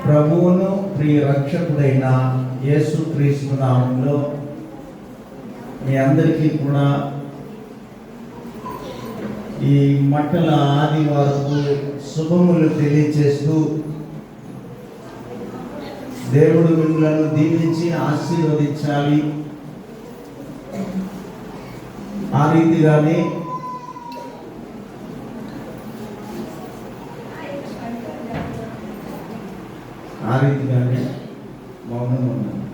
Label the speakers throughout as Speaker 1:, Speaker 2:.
Speaker 1: ప్రభువును ప్రియ రక్షకుడైన యేసుక్రీస్తు నామములో మీ అందరికీ కూడా ఈ మట్టల ఆదివారపు శుభములు తెలియచేస్తూ దేవుడు మిమ్మలను దీవించి ఆశీర్వదించాలి. ఆ రీతిగానే మౌనం ఉన్నాను.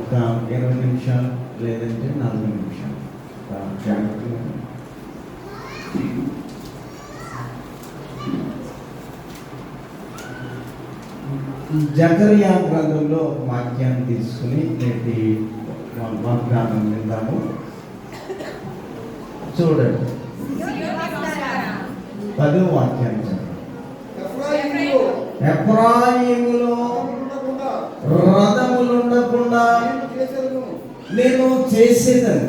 Speaker 1: ఒక 20 నిమిషాలు లేదంటే 40 నిమిషాలు జకర్యా గ్రంథంలో వాక్యాన్ని తీసుకుని నేటి వాగ్దానం విందాము. చూడండి 10వ వాక్యాన్ని చదవండి. ఎఫ్రాయిములో రథములుండకుండా నేను చేసేదని,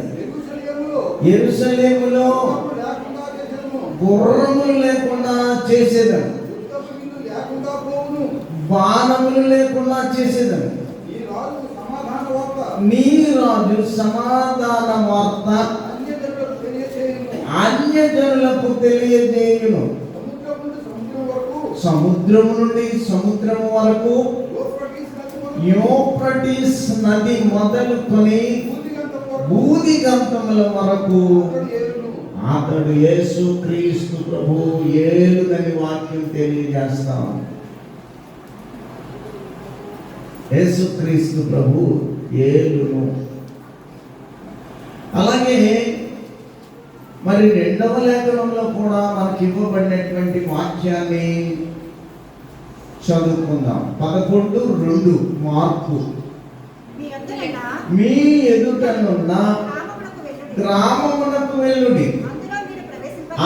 Speaker 1: యెరూషలేములో గుర్రములు లేకుండా చేసేదని, బాణములు లేకుండా చేసేదని, నీ రాజు సమాధాన వార్త అన్యజనులకు తెలియజేయును. సముద్రము నుండి సముద్రము వరకు, యూఫ్రటీస్ నది మొదలుకొని భూదిగంతముల వరకు అతడు యేసుక్రీస్తు ప్రభు ఏలునని వాక్యం తెలియజేస్తాం. యేసుక్రీస్తు ప్రభు ఏలును. అలాగే మరి 2వ లేఖనంలో కూడా మనకి ఇవ్వబడినటువంటి వాక్యాన్ని చదువుకుందాం. 11:2 మార్పు. మీ ఎదుటనున్న గ్రామమునకు వెళ్ళుడి,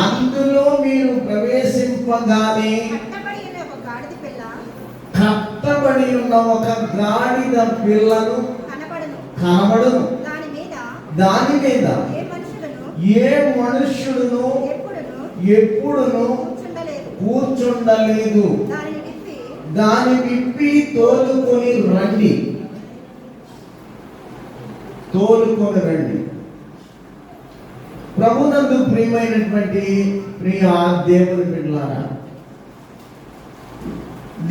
Speaker 1: అందులో మీరు ప్రవేశింపగానే కట్టబడి ఉన్న ఒక గాడిద పిల్లను కనబడును. దాని మీద ఏ మనుష్యుడును ఎప్పుడును కూర్చుండలేదు. దాని విప్పి తోలుకొని రండి. ప్రభునందు ప్రియమైనటువంటి ప్రియ దేవుని బిడ్డలారా,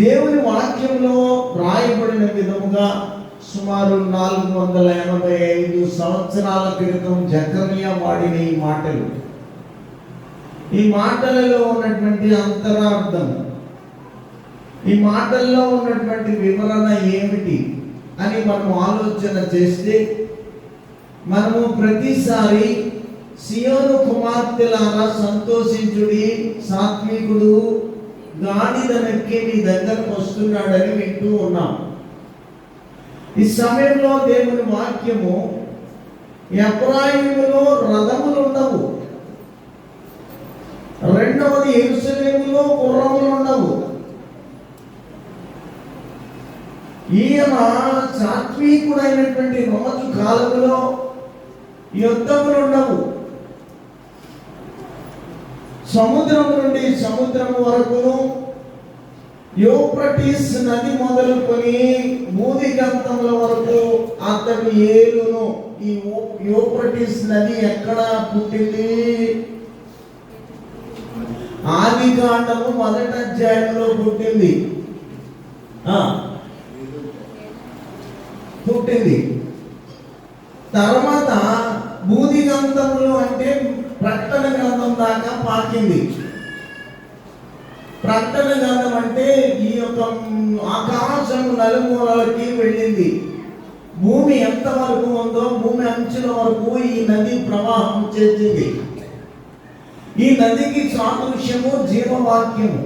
Speaker 1: దేవుని వాక్యంలో రాయబడిన విధముగా సుమారు 485 సంవత్సరాల క్రితం జకర్యా వాడిన ఈ మాటలు, ఈ మాటలలో ఉన్నటువంటి అంతరార్థం, ఈ మాటల్లో ఉన్నటువంటి వివరణ ఏమిటి అని మనం ఆలోచన చేస్తే, మనము ప్రతిసారి సియోను కుమార్తెలారా సంతోషించుడి, సాత్వికుడు గాడిదనెక్కి మీ దగ్గరకు వస్తున్నాడని వింటూ ఉన్నాం. ఈ సమయంలో దేవుని వాక్యము ఎఫ్రాయిములో రథములు ఉండవు, రెండవది యెరూషలేములో గుర్రములు ఉండవు. ఈయన సాత్వికుడైనటువంటి రోజు కాలంలో యుద్ధములు ఉండవు. సముద్రం నుండి సముద్రం వరకును, యూఫ్రటీస్ నది మొదలుకొని భూదిగంతముల వరకు అతడు ఏలును. ఈ యూఫ్రటీస్ నది ఎక్కడ పుట్టింది? ఆదికాండము 1వ అధ్యాయంలో పుట్టింది. తర్వాత భూదిగంతములు అంటే ప్రకటన గ్రంథం దాకా పాకింది. ప్రకటన గ్రంథం అంటే ఈ యొక్క ఆకాశం నలుమూలలకి వెళ్ళింది. భూమి ఎంత వరకు ఉందో భూమి అంచుల వరకు ఈ నది ప్రవాహం చేసింది. ఈ నదికి సాదృశ్యము జీవవాక్యము.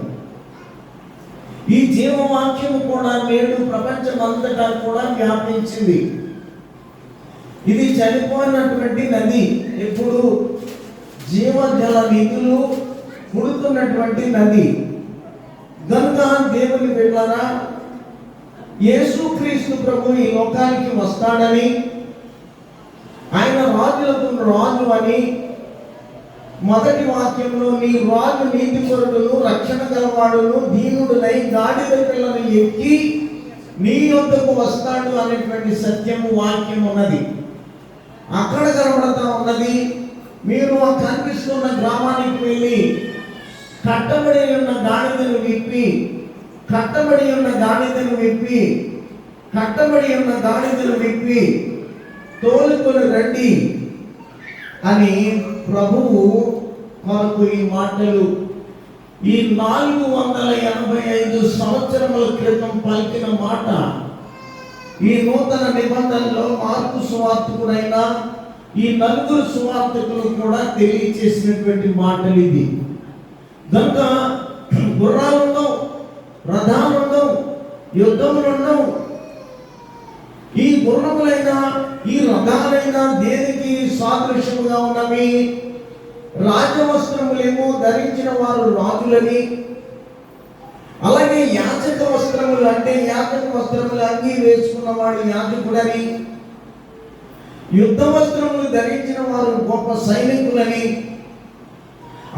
Speaker 1: ఈ జీవవాక్యము కూడా నేడు ప్రపంచమంతటా కూడా వ్యాపించింది. ఇది చనిపోయినటువంటి నది, ఇప్పుడు జీవజల నిధులు పుడుతున్నటువంటి నది. కనుక దేవుని యేసుక్రీస్తు ప్రభు ఈ లోకానికి వస్తాడని, ఆయన రాజులకు రాజు అని మొదటి వాక్యంలో, నీ రాజు నీతిపరుడును రక్షణ గలవాడును దీనుడునై గాడిద పిల్లను ఎక్కి నీ యొద్దకు వస్తాడు అనేటువంటి సత్యము వాక్యం ఉన్నది. అక్కడ కనబడతా ఉన్నది. మీరు ఆ కనిపిస్తున్న గ్రామానికి వెళ్ళి కట్టబడి ఉన్న గాడిదను విప్పి కట్టబడి ఉన్న గాడిదను విప్పి తోలుకొని రండి అని ప్రభువు మనకు ఈ మాటలు ఈ 485 సంవత్సరముల క్రితం పలికిన మాట ఈ నూతన నిబంధనలో మార్కు సువార్తికుడైన ఈ 4 సువార్తికులు కూడా తెలియచేసినటువంటి మాటలు ఇది. కనుక గుర్రాలుండవు, రథాలుండవు, యుద్ధములుండవు. ఈ గుర్రములైనా ఈ రథాలైనా దేనికి సాదృశ్యముగా ఉన్నవి? రాజవస్త్రములేమో ధరించిన వారు రాజులని, అలాగే యాజక వస్త్రములు అంటే యాజక వస్త్రములు అంగీ వేసుకున్నవాడు యాజకుడని, యుద్ధ వస్త్రములు ధరించిన వారు గొప్ప సైనికులని,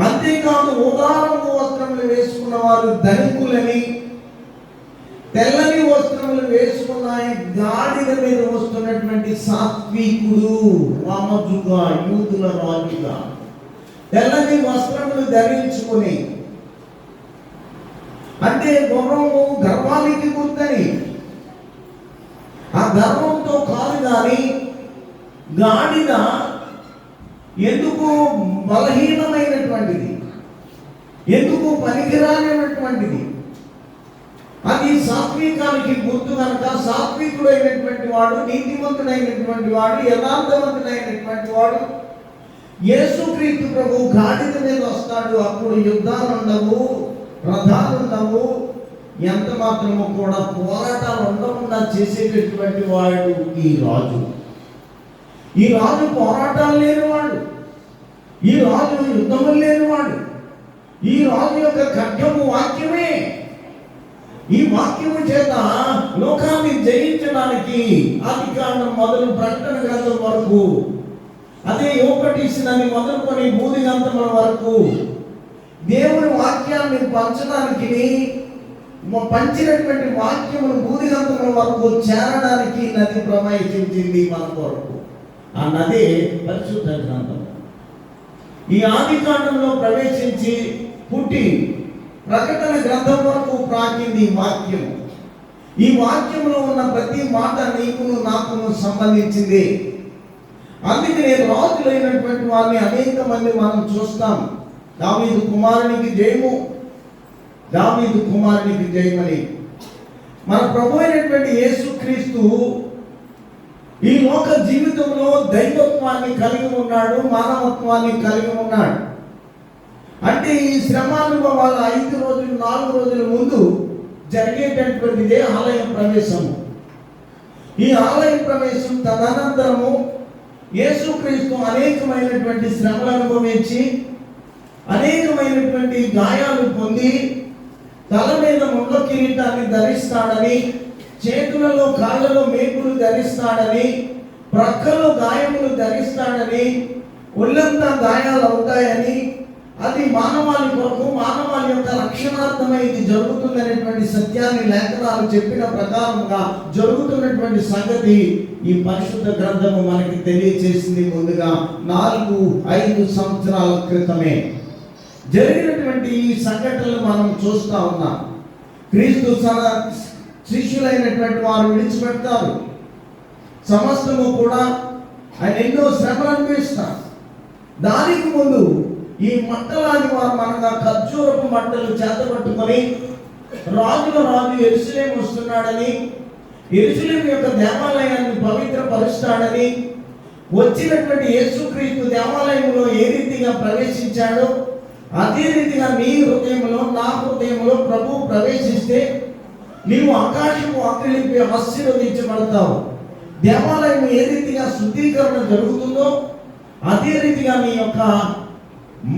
Speaker 1: అంతేకాదు ఉదారంగు వస్త్రములు వేసుకున్న వారు ధనికులని, తెల్లని వస్త్రములు వేసుకున్న గాడిద మీద వస్తున్నటువంటి సాత్వికుడు, రామజుగా యూదుల రాజుగా తెల్లని వస్త్రములు ధరించుకొని, అంటే గుర్రము గర్వానికి గుర్తని, ఆ గర్వంతో కాదు కానీ గాడిద ఎందుకు బలహీనమైనటువంటిది, ఎందుకు పనికిరానటువంటిది, అది సాత్వికానికి గుర్తు కనుక సాత్వికుడైనటువంటి వాడు, నీతిమంతుడైనటువంటి వాడు, యథార్థవంతుడైనటువంటి వాడు యేసుక్రీస్తు ప్రభు గాడిద మీద వస్తాడు. అప్పుడు యుద్ధాలు ఉండవు, రథాలు ఉండవు, ఎంత మాత్రము కూడా పోరాటాలు ఉండకుండా చేసేటటువంటి వాడు ఈ రాజు. ఈ రాజు పోరాటాలు లేనివాడు, ఈ రాజు యుద్ధములు లేనివాడు. ఈ రాజు యొక్క ఖడ్గము వాక్యమే. ఈ వాక్యము చేత లోకాన్ని జయించడానికి ఆదికాండం మొదలు ప్రకటన గ్రంథం వరకు, అదే యూఫ్రటీసుని మొదలుకొని బూదిగంతముల వరకు దేవుని వాక్యాన్ని పంచడానికి, పంచినటువంటి వాక్యమును బూదిగంతముల వరకు చేరడానికి నది ప్రవహించింది మన కొరకు. ఆ నది పరిశుద్ధ గ్రంథం. ఈ ఆదికాండంలో ప్రవేశించి పుట్టి ప్రకటన గ్రంథం వరకు ప్రాకింది వాక్యం. ఈ వాక్యంలో ఉన్న ప్రతి మాట నీకును నాకును సంబంధించింది. అందుకనే రాజులైనటువంటి వారిని అనేక మంది మనం చూస్తాం. దావీదు కుమారునికి జయము, దావీదు కుమారునికి జయమని. మన ప్రభు అయినటువంటి యేసుక్రీస్తు ఈ లోక జీవితంలో దైవత్వాన్ని కలిగి ఉన్నాడు, మానవత్వాన్ని కలిగి ఉన్నాడు. అంటే ఈ శ్రమానుభవాల 5 రోజులు 4 రోజుల ముందు జరిగేటటువంటిదే ఆలయ ప్రవేశము. ఈ ఆలయ ప్రవేశం తదనంతరము యేసుక్రీస్తు అనేకమైనటువంటి శ్రమలు అనుభవించి, అనేకమైనటువంటి గాయాలు పొంది, తల మీద ముండ కిరీటాన్ని ధరిస్తాడని, చేతులలో కాళ్ళలో మేకులు ధరిస్తాడని, ప్రక్కలో గాయములు ధరిస్తాడని, ఒళ్ళంతా గాయాలు అవుతాయని, అది మానవాళి కొరకు, మానవాళి యొక్క రక్షణార్థమై ఇది జరుగుతుందనేటువంటి సత్యాన్ని లేఖనాలు చెప్పిన ప్రకారంగా జరుగుతున్నటువంటి సంగతి ఈ పరిశుద్ధ గ్రంథము మనకి తెలియచేసింది. ముందుగా 4-5 సంవత్సరాల క్రితమే జరిగినటువంటి ఈ సంఘటనలు మనం చూస్తా ఉన్నాం. క్రీస్తు శిష్యులైనటువంటి వారు విడిచిపెడతారు. సమస్తము కూడా ఆయన ఎన్నో శ్రమలు అనుభవిస్తారు. దానికి ముందు ఈ మట్టలాంటి వారు మనగా ఖర్జూరపు మట్టలు చేతపట్టుకొని రాజుల రాజు యెరూషలేము వస్తున్నాడని, యెరూషలేము యొక్క దేవాలయాన్ని పవిత్రపరుస్తాడని, వచ్చినటువంటి యేసుక్రీస్తు దేవాలయంలో ఏ రీతిగా ప్రవేశించాడో అదే రీతిగా నీ హృదయంలో, నా హృదయంలో ప్రభు ప్రవేశిస్తే నీవు ఆకాశము ఆక్రమింపి ఆశీర్వదించబడతావు. దేవాలయం ఏ రీతిగా శుద్ధీకరణ జరుగుతుందో అదే రీతిగా నీ యొక్క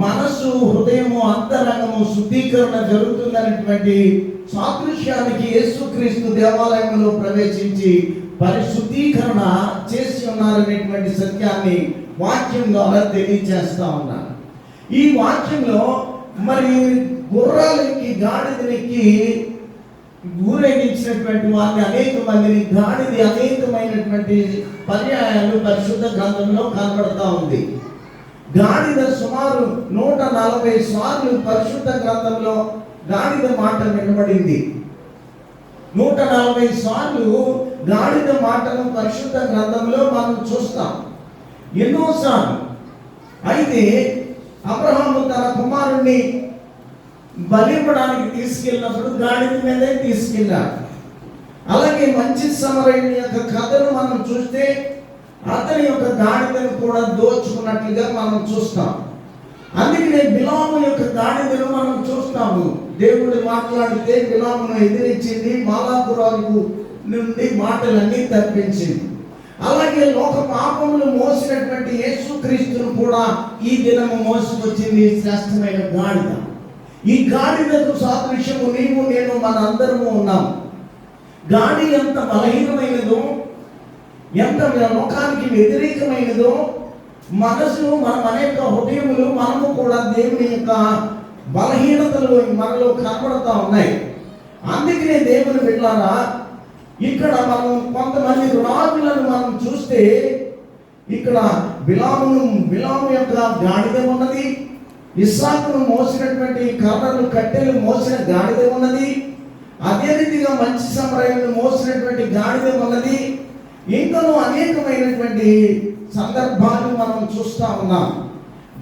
Speaker 1: మనసు, హృదయము, అంతరంగము శుద్ధీకరణ జరుగుతుందనేటువంటి సాదృశ్యానికి యేసుక్రీస్తు దేవాలయంలో ప్రవేశించి పరిశుద్ధీకరణ చేసి ఉన్నారనేటువంటి సత్యాన్ని వాక్యం ద్వారా తెలియజేస్తా ఉన్నాను. ఈ వాక్యంలో మరి గుర్రాలకి, గాడిదనికి ఊరేగించినటువంటి వారిని, అనేక మందిని, గాడిది అనేకమైనటువంటి పర్యాయాలు పరిశుద్ధ గ్రంథంలో కనబడతా ఉంది. గాడిద సుమారు 140 సార్లు పరిశుద్ధ గ్రంథంలో గాడిద మాట వినబడింది. 140 సార్లు గాడిద మాటను పరిశుద్ధ గ్రంథంలో మనం చూస్తాం, ఎన్నోసార్లు. అయితే అబ్రహాము తన కుమారుణ్ణి బలివ్వడానికి తీసుకెళ్ళినప్పుడు గాడిద మీదే తీసుకెళ్ళాడు. అలాగే మంచి సమరయుని యొక్క కథను మనం చూస్తే అతని యొక్క గాడిదను కూడా దోచుకున్నట్లుగా మనం చూస్తాం. అందుకనే బిలాము యొక్క గాడిదను మనం చూస్తాము. దేవుడు మాట్లాడితే బిలామును ఎదిరించింది, మాలాపురాలకు నుండి మాటలన్నీ తప్పించింది. అలాగే లోక పాపములు మోసినటువంటి యేసుక్రీస్తును కూడా ఈ దినము మోసుకొచ్చింది శ్రేష్టమైన గాడిద. ఈ గాడిదకు సాదృశ్యము నీవు, నేను, మన అందరము ఉన్నాం. గాడి ఎంత బలహీనమైనదో, ఎంత లోకానికి వ్యతిరేకమైనదో, మనసు, మన యొక్క హృదయములు, మనము కూడా దేవుని యొక్క బలహీనతలు మనలో కనబడతా ఉన్నాయి. అందుకనే దేవుని బిడ్డలారా, ఇక్కడ కొంతమంది రాజులను మనం చూస్తే ఇక్కడ బిలాము యొక్క గాడిద ఉన్నది, ఇస్సాకును మోసినటువంటి కర్రలు, కట్టెలు మోసిన గాడిద ఉన్నది, అదే రీతిగా మంచి సమరయులను మోసినటువంటి గాడిద ఉన్నది. ఇంకనూ అనేకమైనటువంటి సందర్భాలు మనం చూస్తా ఉన్నాం.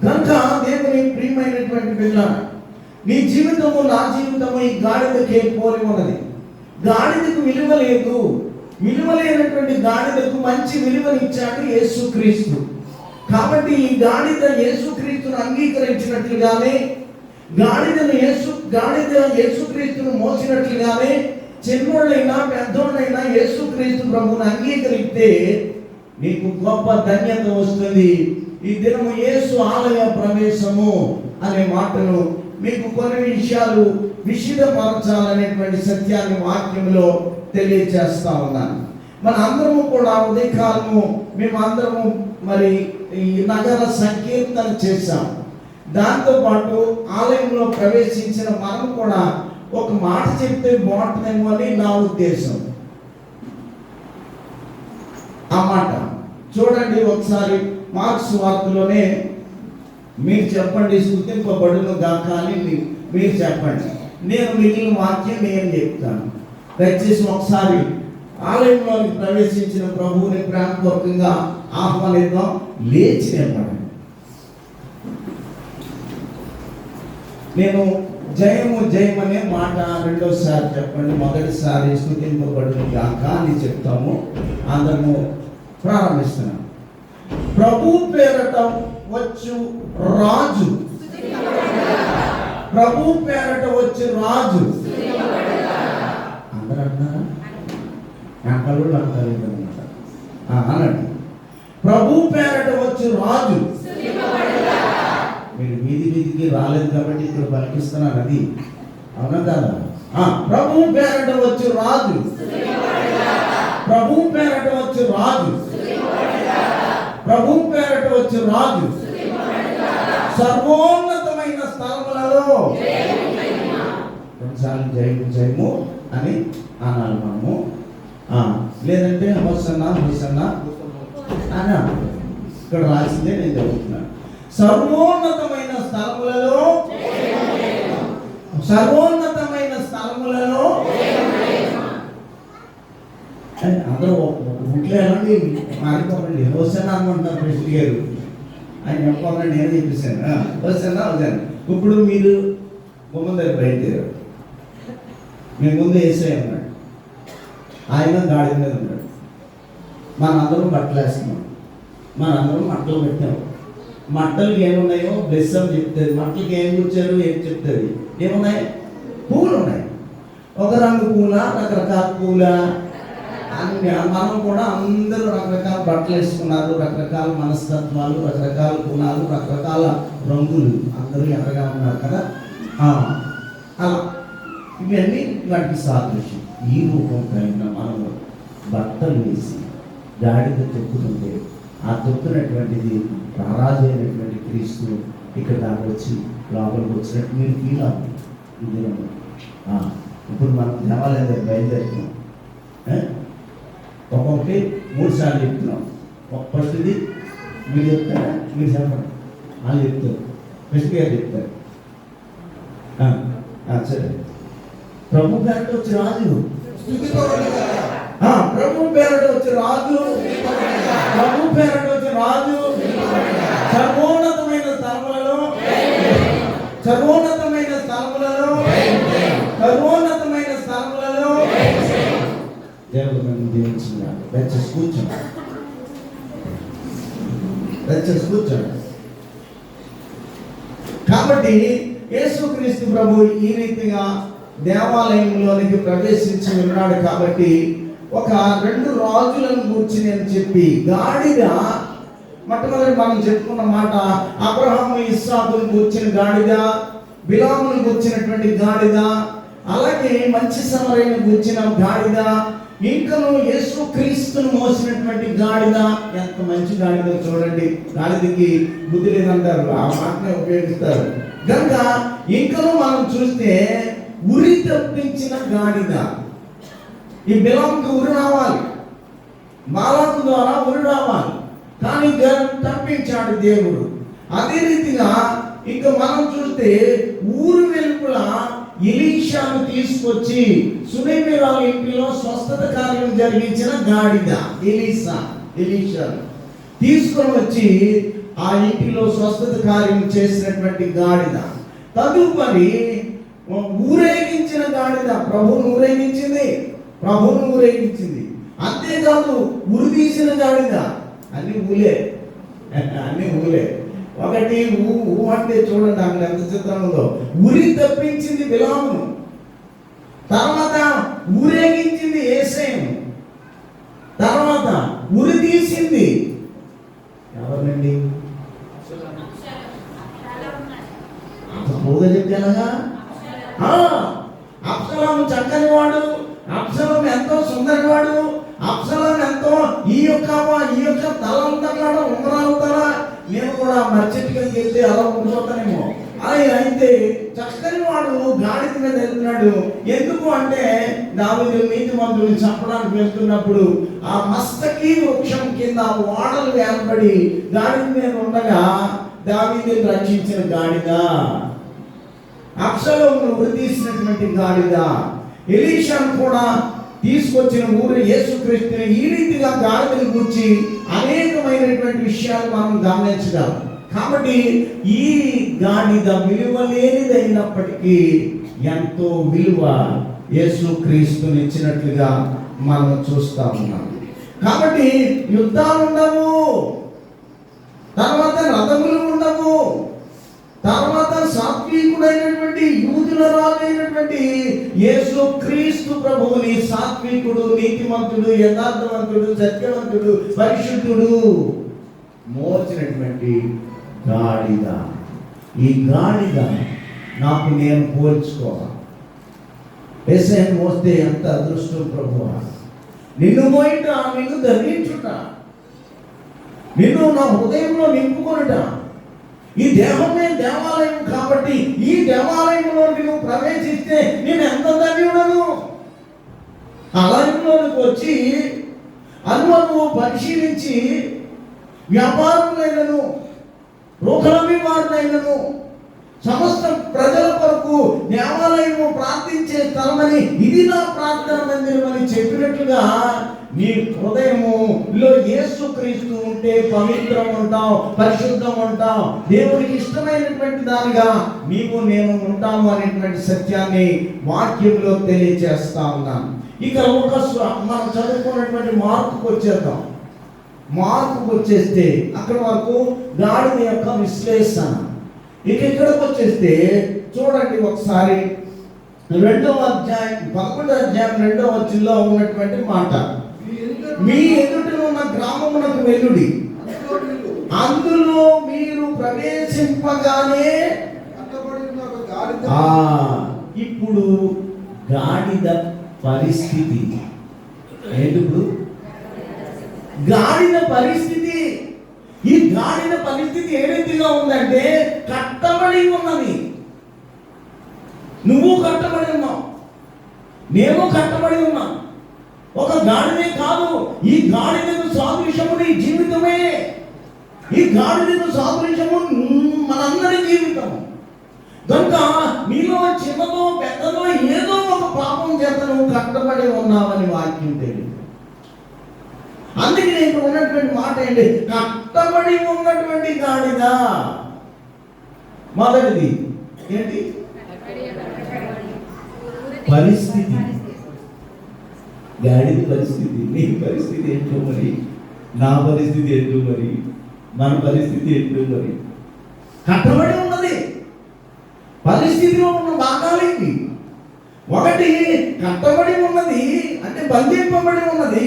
Speaker 1: కనుక దేవుని ప్రియమైనటువంటి బిడ్డ, నీ జీవితము, నా జీవితము ఈ గాడిదకే పోలి ఉన్నది. గాడిదకు విలువ లేదు. విలువ లేనటువంటి గాడిదకు మంచి విలువనిచ్చాడు యేసుక్రీస్తు. కాబట్టి ఈ గాడిద యేసుక్రీస్తును అంగీకరించినట్లుగానే, గాడిద యేసుక్రీస్తును మోసినట్లుగానే, చిన్నోళ్ళైనా పెద్దోళ్ళైనా యేసుక్రీస్తు ప్రభువును అంగీకరిస్తే నీకు గొప్ప ధన్యత వస్తుంది. ఈ దినము యేసు ఆలయ ప్రవేశము అనే మాటను మీకు కొన్ని విషయాలు విషదపరచాలనేటువంటి సత్యాన్ని వాక్యంలో తెలియజేస్తా ఉన్నాను. మన అందరము కూడా ఉదయకాలము మేమందరము మరి ఈ నగర సంకీర్తన చేశాం. దాంతోపాటు ఆలయంలో ప్రవేశించిన మనం కూడా ఒక మాట చెప్తే బాగుంటుందేమో అని నా ఉద్దేశం. ఆ మాట చూడండి ఒకసారి. మార్క్స్ వార్తలోనే మీరు చెప్పండి, స్తుతింపబడును గాక అని మీరు చెప్పండి. నేను మిగిలిన వాక్యం నేను చెప్తాను. దయచేసి ఒకసారి ఆలయంలోకి ప్రవేశించిన ప్రభువుని ప్రేమపూర్వకంగా ఆహ్వానిద్దాం. లేచి నిలబడండి. నేను జయము జయమనే మాట రెండోసారి చెప్పండి. మొదటిసారి స్తుతింపబడును గాక అని చెప్తాము. అందరము ప్రారంభిస్తున్నాం. ప్రభు పేరట వచ్చు రాజు, ప్రభు పేరట వచ్చి రాజు. అందరూ అంటున్నారా? అంటారు అనమాట. అనండి. ప్రభు పేరట వచ్చి రాజు. మీరు వీధికి రాలేదు కాబట్టి ఇక్కడ పలికిస్తున్నారు. అది అవునా కదా? ప్రభు పేరట వచ్చి రాజు, ప్రభు పేరట వచ్చి రాజు, ప్రభు పేరట వచ్చి రాజు. సర్వోన్నతమైన స్థలములలో రెండుసార్లు జయము జయము అని అనాలి మనము. లేదంటే హోసన్నా హోసన్నా అని ఇక్కడ రాసిందే నేను చదువుతున్నాను. సర్వోన్నతమైన స్థలములలో, సర్వోన్నతమైన స్థలములలో. అందరూ ఇంట్లో ఎలాంటి మారిపోకండి. హోసన్నా అనుకుంటున్నారు ప్రెసిడెంట్ గారు. ఆయన చెప్పాలని నేను చెప్పేశాను. హోసన్నా అవుతాను. ఇప్పుడు మీరు బొమ్మ దగ్గర బయలుదేరారు. మీ ముందు యేసయ్య ఉన్నాడు, ఆయన గాడి మీద ఉన్నాడు. మనందరం బట్టలు వేస్తున్నాం, మనందరం మట్టలు పెట్టాం. మట్టలకి ఏమున్నాయో బ్లెస్ అని చెప్తుంది. మట్టలకి ఏం కూర్చారు ఏం చెప్తుంది? ఏమున్నాయి? పువ్వులు ఉన్నాయి. ఒక రంగు పూల, రకరకాల పూల, మనం కూడా అందరూ రకరకాల బట్టలు వేసుకున్నారు, రకరకాల మనస్తత్వాలు, రకరకాల గుణాలు, రకరకాల రంగులు, అందరూ ఎర్రగా ఉన్నారు కదా. అలా ఇవన్నీ వాటికి సాదృశ్యం. ఈ రూపం కలిగిన మనము బట్టలు వేసి గాడిద తొక్కుతుంటే ఆ తొక్కునటువంటిది రారాజైనటువంటి క్రీస్తు ఇక్కడ దాకా వచ్చి లోపలికి వచ్చినట్టు మీరు ఫీల్ అవుతుంది. ఇది ఇప్పుడు మనం దేవాలయం దగ్గర బయలుదేరుతున్నాం. ఒక్కొక్కటి 3 సార్లు చెప్తున్నాం. ఫస్ట్ది మీరు చెప్తారా, మీరు చెప్పండి, వాళ్ళు చెప్తారు, ఫస్ట్ గారు చెప్తారు. సరే. ప్రభు పేరట వచ్చి రాజు, ప్రభు పేరట వచ్చి రాజు, ప్రభు పేరట వచ్చి రాజు సర్వోన్నతమైన స్థలములలో, సర్వోన్నతమైన స్థలములలో, సర్వోన్నతమైన స్థలములలో దేవుడు నన్ను దీవించినాడు. దయచేసి కూర్చోండి, దయచేసి కూర్చోండి. కాబట్టి యేసుక్రీస్తు ప్రభు ఈ రీతిగా దేవాలయంలోనికి ప్రవేశించి ఉన్నాడు. కాబట్టి ఒక 2 రాజులను గూర్చి నేను చెప్పి, గాడిద మొట్టమొదటి మనం చెప్పుకున్న మాట అబ్రహాము ఇస్సాకును గూర్చిన గాడిద, బిలామును గూర్చినటువంటి గాడిద, అలాగే మంచి సమరయ్యను గూర్చిన గాడిద, ఇంకను యేసుక్రీస్తును మోసినటువంటి గాడిద. ఎంత మంచి గాడిద చూడండి. గాడిదకి బుద్ధి లేదంటారు, ఆ మాటనే ఉపయోగిస్తారు కనుక. ఇంకను మనం చూస్తే ఉరి తప్పించిన గాడిద. ఈ బిలాముకి ఉరి రావాలి, బాలాకు ద్వారా ఉరి రావాలి, కానీ తప్పించాడు దేవుడు. అదే రీతిగా ఇంకా మనం చూస్తే ఊరు వెలుపల ఎలీషాను తీసుకొచ్చి సునేమిరాల ఇంటిలో స్వస్థత కార్యం జరిగించిన గాడిద. ఎలీషాను తీసుకొని వచ్చి ఆ ఇంటిలో స్వస్థత కార్యం చేసినటువంటి గాడిద. తదుపరి ఊరేగించిన గాడిద, ప్రభువును ఊరేగించింది. అంతేకాదు ఉరి తీసిన గాడిద. అన్ని ఊలే. ఒకటి ఊ అంటే చూడండి అక్కడ ఎంత చిత్రం ఉందో. ఉరి తప్పించింది బిలామును, తర్వాత ఊరేగించింది యేసేను, తర్వాత ఉరి తీసింది ఎవరినండి? పోగా చెప్పానగా. అబ్షలోము చక్కని వాడు, అబ్షలోము ఎంతో సుందరవాడు, అబ్షలోము ఎంతో ఈ యొక్క తలంతగా ఉంగరాలుతారా. నేను కూడా మర్చెట్టుకని వెళ్తే అలా ఉండిపోతానేమో. అయితే చక్కని వాడు గాడిద మీద వెళ్తున్నాడు. ఎందుకు అంటే దావీదు నీతిమంతుడిని చంపడానికి వెళ్తున్నప్పుడు ఆ మస్తకి వృక్షం కింద ఓడలు వేలబడి గాడిద మీద ఉండగా దావీదుని రక్షించిన గాడిద, అబ్షలోమును ఉరి తీసినటువంటి గాడిద, ఎలీషాను కూడా తీసుకొచ్చిన ఊరు యేసుక్రీస్తుని. ఈ రీతిగా గాడిదని గురించి అనేకమైనటువంటి విషయాలు మనం గమనించగలం. కాబట్టి ఈ గాడిద విలువ లేనిదైనప్పటికీ ఎంతో విలువ యేసుక్రీస్తుని ఇచ్చినట్లుగా మనం చూస్తా ఉన్నాం. కాబట్టి యుద్ధాలు ఉండవు, తర్వాత రథములు ఉండవు, తర్వాత సాత్వికుడైనటువంటి యూదుల రాజైనటువంటి యేసుక్రీస్తు ప్రభువుని సాత్వికుడు, నీతిమంతుడు, యథార్థవంతుడు, సత్యవంతుడు, పరిశుద్ధుడు మోచినటువంటి గాడిద. ఈ గాడిద నాకు నేను పోల్చుకోవాలి. యేసయ్యను మోస్తే ఎంత అదృష్టం ప్రభువా. నిన్ను మోయిట, నిన్ను ధరించుట, నిన్ను నా హృదయంలో నింపుకొనుట. ఈ దేహమే దేవాలయం కాబట్టి ఈ దేవాలయంలో నువ్వు ప్రవేశిస్తే నేను ఎంత ధన్యుడను. ఆలయంలోనికి వచ్చి అనుభవం పరిశీలించి వ్యాపారులైనను, రోగులమి వారినైనను, సమస్త ప్రజల కొరకు దేవాలయము ప్రార్థించే స్థలమని, ఇది నా ప్రార్థన మందిరం అని చెప్పినట్లుగా నీ హృదయములో యేసుక్రీస్తు ఉంటే పవిత్రం ఉంటావు, పరిశుద్ధం ఉంటావు, దేవునికి ఇష్టమైనటువంటి దానిగా నీవు నేను ఉంటాము అనేటువంటి సత్యాన్ని వాక్యంలో తెలియజేస్తా ఉన్నాను. ఇక మనం చదువుకున్నటువంటి మార్పుకు వచ్చేస్తే అక్కడ వరకు గాడిద యొక్క విశ్లేషణ. ఇక ఇక్కడికి వచ్చేస్తే చూడండి ఒకసారి 2వ అధ్యాయం 11వ అధ్యాయం 2వ వచనంలో ఉన్నటువంటి మాట. మీ ఎదుట ఉన్న గ్రామమునకు వెళ్ళుడి, అందులో మీరు ప్రవేశింపగానే. ఇప్పుడు గాడిద పరిస్థితి ఏంటి? ఇప్పుడు గాడిద పరిస్థితి, ఈ గాడిద పరిస్థితి ఏ రీతిగా ఉందంటే కట్టబడి ఉన్నది. నువ్వు కట్టబడి ఉన్నావు, నేను కట్టబడి ఉన్నా. ఒక గాడిదే కాదు, ఈ గాడిదకు సాదృశ్యము నీ జీవితమే. ఈ గాడిదకు సాదృశ్యము మనందరి జీవితం. కనుక నీలో చిన్నదో పెద్దదో ఏదో ఒక పాపం చేత నువ్వు కట్టబడి ఉన్నావని వాక్యం తెలియదు. అందుకే ఇక్కడ ఉన్నటువంటి మాట ఏంటి? కట్టబడి ఉన్నటువంటి గాడిద. మొదటిది ఏంటి? పరిస్థితి. గాడిద పరిస్థితి. నీ పరిస్థితి ఏంటో మరి, నా పరిస్థితి ఏంటో మరి, మన పరిస్థితి ఏంటో మరి. కట్టబడి ఉన్నది. పరిస్థితిలో ఉన్న భాగాలేంటి? ఒకటి కట్టబడి ఉన్నది అంటే బంధింపబడి ఉన్నది.